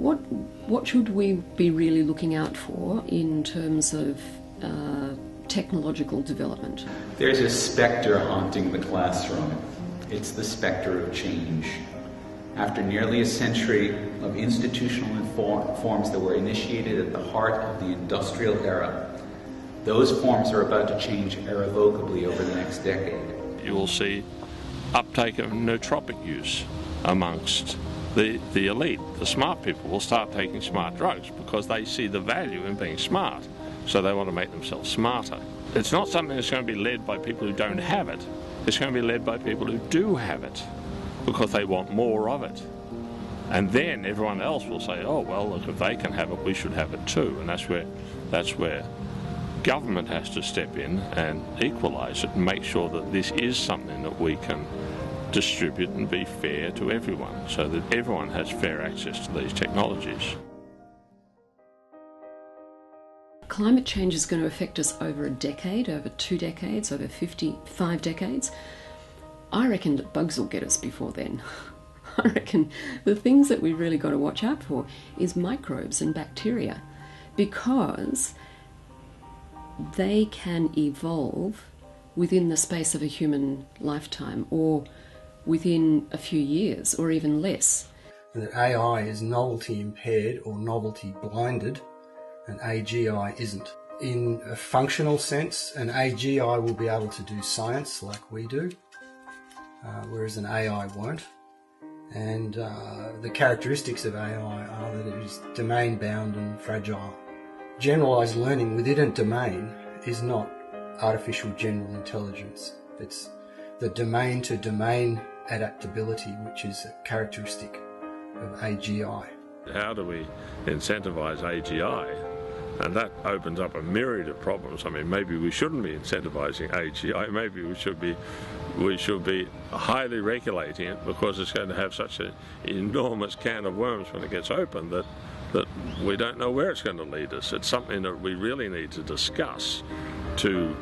What should we be really looking out for in terms of technological development? There's a spectre haunting the classroom. It's the spectre of change. After nearly a century of institutional forms that were initiated at the heart of the industrial era, those forms are about to change irrevocably over the next decade. You will see uptake of nootropic use amongst the elite. The smart people will start taking smart drugs because they see the value in being smart, so they want to make themselves smarter. It's not something that's going to be led by people who don't have it. It's going to be led by people who do have it because they want more of it. And then everyone else will say, oh, well, look, if they can have it, we should have it too. And that's where government has to step in and equalise it and make sure that this is something that we can distribute and be fair to everyone, so that everyone has fair access to these technologies. Climate change is going to affect us over a decade, over 2 decades, over 55 decades. I reckon that bugs will get us before then. I reckon the things that we've really got to watch out for is microbes and bacteria, because they can evolve within the space of a human lifetime, or within a few years, or even less. That AI is novelty impaired or novelty blinded, and AGI isn't. In a functional sense, an AGI will be able to do science like we do, whereas an AI won't. And the characteristics of AI are that it is domain bound and fragile. Generalised learning within a domain is not artificial general intelligence. It's the domain-to-domain adaptability, which is a characteristic of AGI. How do we incentivise AGI? And that opens up a myriad of problems. I mean, maybe we shouldn't be incentivising AGI. Maybe we should be highly regulating it, because it's going to have such an enormous can of worms when it gets open that we don't know where it's going to lead us. It's something that we really need to discuss to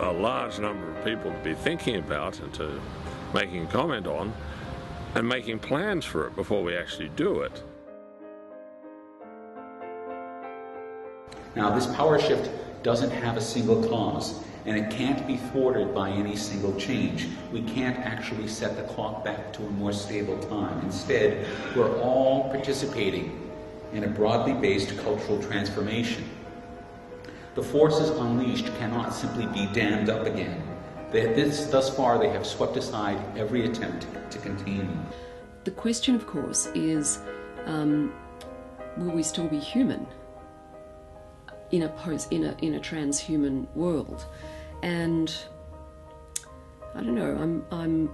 a large number of people to be thinking about and to making comment on and making plans for it before we actually do it. Now, this power shift doesn't have a single cause, and it can't be thwarted by any single change. We can't actually set the clock back to a more stable time. Instead, we're all participating in a broadly based cultural transformation. The forces unleashed cannot simply be dammed up again. Thus far, they have swept aside every attempt to contain them. The question, of course, is will we still be human in a transhuman world? And I don't know, I'm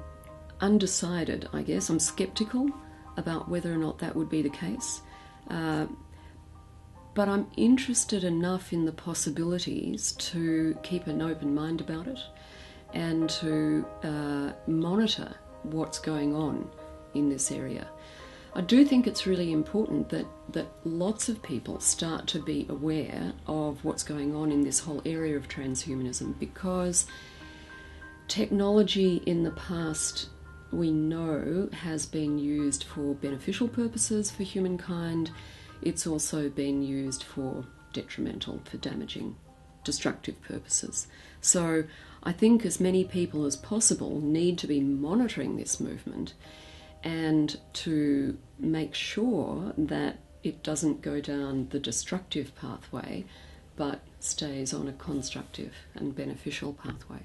undecided, I guess. I'm sceptical about whether or not that would be the case. But I'm interested enough in the possibilities to keep an open mind about it and to monitor what's going on in this area. I do think it's really important that lots of people start to be aware of what's going on in this whole area of transhumanism, because technology in the past, we know, has been used for beneficial purposes for humankind. It's also been used for detrimental, for damaging, destructive purposes. So I think as many people as possible need to be monitoring this movement and to make sure that it doesn't go down the destructive pathway, but stays on a constructive and beneficial pathway.